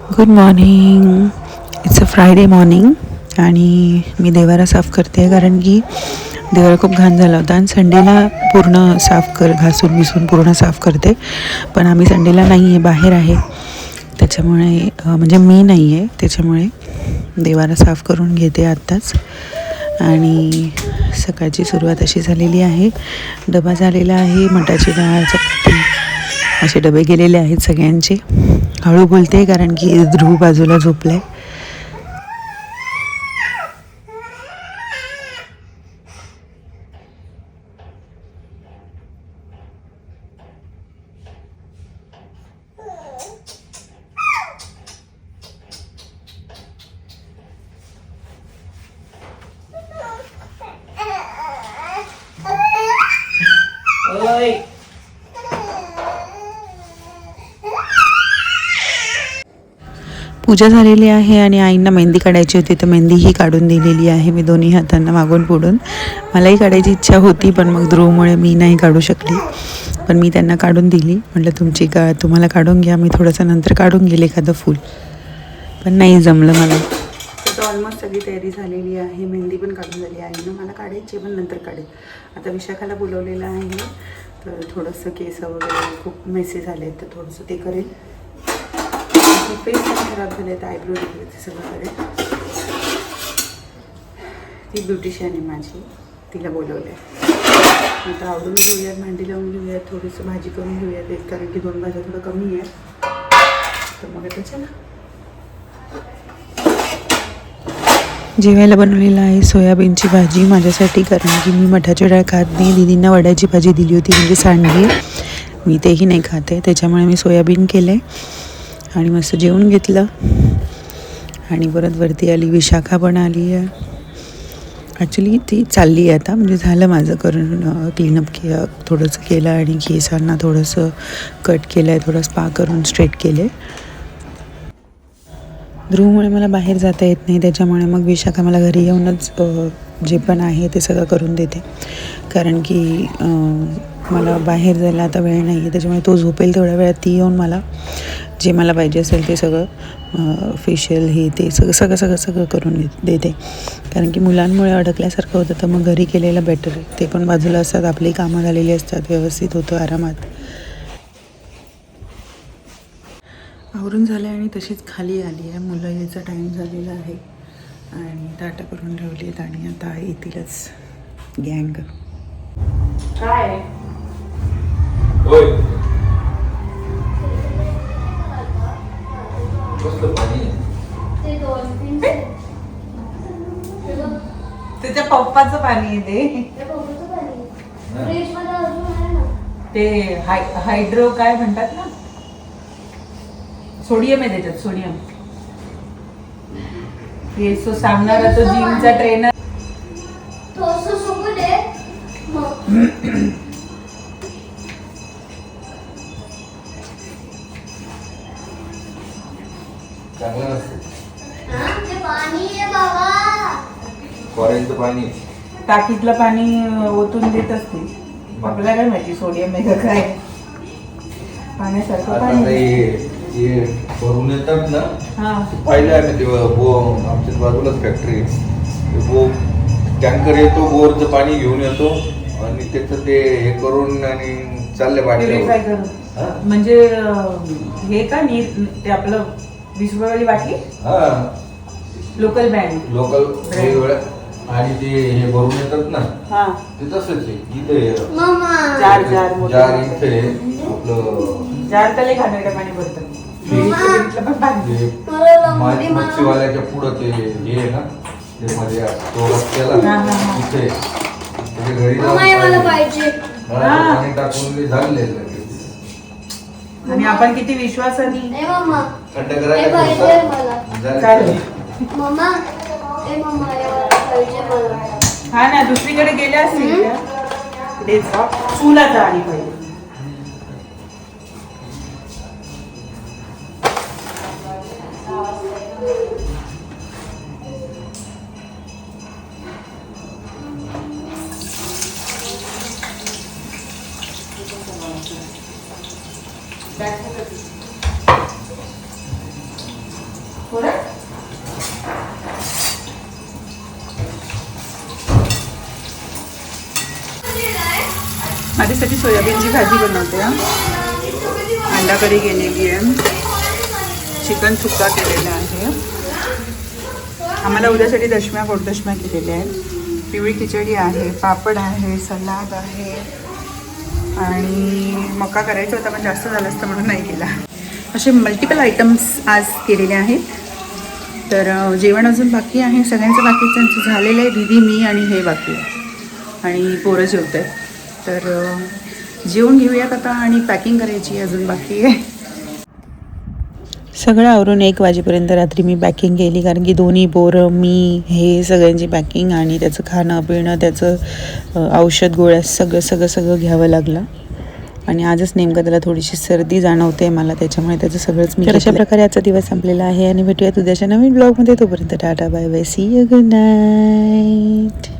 Good morning. It's a Friday morning आणि मी देवारा साफ करते कारण की देवारा खूप घाण झाला होता आणि संडेला पूर्ण घासून बिसून पूर्ण साफ करते. पण आम्ही संडेला नाही आहे, बाहेर आहे. त्याच्यामुळे म्हणजे मी नाही आहे, त्याच्यामुळे देवारा साफ करून घेते आत्ताच. आणि सकाळची सुरुवात अशी झालेली आहे. डबा झालेला आहे, मटाची डाळ, चपाती असे डबे गेलेले आहेत सगळ्यांचे. हळू बोलते कारण की ध्रुव बाजूला झोपला आहे. पूजा झालेली आहे आणि आईंना मेहंदी काढायची होती, तर मेहंदीही काढून दिलेली आहे मी दोन्ही हातांना मागून पुढून. मलाही काढायची इच्छा होती, पण मग ध्रुवमुळे मी नाही काढू शकली. पण मी त्यांना काढून दिली. म्हटलं तुम्हाला काढून घ्या, मी थोडंसं नंतर काढून गेले एखादं फूल. पण नाही जमलं मला. तर ऑलमोस्ट सगळी तयारी झालेली आहे. मेहंदी पण काढून झाली आहे ना, मला काढायची पण नंतर काढेल. आता विशाखाला बोलवलेलं आहे, तर थोडंसं केस वगैरे खूप मेसी झाले आहेत, तर थोडंसं ते करेल. फेस पण खराब झाले आहेत, आयब्रो वगैरे ते सगळं करेल. ती ब्युटिशियन आहे माझी, तिला बोलवलं आहे. आता आवडून घेऊयात, भांडी लावून घेऊयात, थोडीसं भाजी करून घेऊयात, कारण की 2 भाज्या थोडं कमी आहे. तर मग आता चला. जेवायला बनवलेलं आहे सोयाबीनची भाजी माझ्यासाठी, कारण की मी मठाची डाळ खात नाही. दीदींना वड्याची भाजी दिली होती, म्हणजे सांडगी. मी तेही नाही खाते, त्याच्यामुळे मी सोयाबीन केलं आहे आणि मस्त जेवून घेतलं. आणि परत वरती आली. विशाखा पण आली आहे. ॲक्च्युली ती चालली आहे आता, म्हणजे झालं माझं करून क्लीनअप थोडंसं केलं आणि केसांना थोडंसं कट केलं आहे, थोडं स्पा करून स्ट्रेट केले. ध्रुवमुळे मला बाहेर जाता येत नाही, त्याच्यामुळे मग विशाखा मला घरी येऊनच जे पण आहे ते सगळं करून देते. कारण की मला बाहेर जायला आता वेळ नाही आहे, त्याच्यामुळे तो झोपेल तेवढ्या वेळात ती येऊन मला जे मला पाहिजे असेल ते सगळं फेशियल हे ते सगळं करून देते. कारण की मुलांमुळे अडकल्यासारखं होतं, तर मग घरी केलेलं बेटर आहे. ते पण बाजूला असतात, आपली कामं झालेली असतात, व्यवस्थित होतं आरामात. आवरून झालं आणि तशीच खाली आली आहे. मुलं यायचा टाईम झालेला आहे आणि ताटं करून ठेवली आहेत आणि आता येतीलच गँग. काय त्याच्या पप्पाचं पाणी आहे ते हायड्रो काय म्हणतात ना, सोडियम आहे त्याच्यात, सोडियम. हे सो सांगणारा तो जिमचा ट्रेनर. पाणी टाकीतलं पाणी ओतून देत असतील. आपल्याला काय माहिती सोडियम आहे का काय. पाण्यासारखं पाणी भरून येतात ना, पाहिलं आहे ना तेव्हा. आमच्या बाजूलाच फॅक्टरी आहे. टँकर येतो, बोरचं पाणी घेऊन येतो आणि त्याचं ते हे करून आणि चालले पाणी म्हणजे हे का ते आपलं 20 रुपयावाली बाटली. लोकल वेगवेगळ्या आणि ते हे भरून येतात ना, ते तसंच आहे. इथे जार इथे आपलं जार तले घाणेरडं पाणी भरतं. मच्छीवाल्याच्या पुढं ते हे आहे ना, ते मध्ये तो रस्त्याला तिथे घरी पाणी टाकून झाले. आणि आपण किती विश्वासाने थंड करायला. हा ना, दुसरीकडे गेले असतील चुलाचा आली पाहिजे. माझ्यासाठी सोयाबीनची भाजी बनवते. अंडा करी केलेली आहे, चिकन सुक्का केलेला आहे. आम्हाला उद्यासाठी दशम्या गोडदशम्या केलेल्या आहेत. पिवळी खिचडी आहे, पापड आहे, सलाद आहे आणि मका करायचा होता पण जास्त झालं असतं म्हणून नाही केला. असे मल्टिपल आयटम्स आज केलेले आहेत. तर जेवण अजून बाकी आहे, सगळ्यांचं बाकीचं झालेलं आहे. दीदी, मी आणि हे बाकी आहे आणि पोरं जेवत आहेत. तर जेवून घेऊयात आता आणि पॅकिंग करायची अजून बाकी आहे. सगळं आवरून 1 वाजेपर्यंत रात्री मी पॅकिंग केली, कारण की दोन्ही पोरं, मी, हे सगळ्यांची पॅकिंग आणि त्याचं खाणं पिणं, त्याचं औषध गोळ्या सगळं घ्यावं लागलं. आणि आजच नेमकं त्याला थोडीशी सर्दी जाणवते मला, त्याच्यामुळे त्याचं सगळंच मी. तर अशा प्रकारे आजचा दिवस संपलेला आहे आणि भेटूयात उद्याच्या नवीन ब्लॉगमध्ये. तोपर्यंत tata bye bye, see you, good night.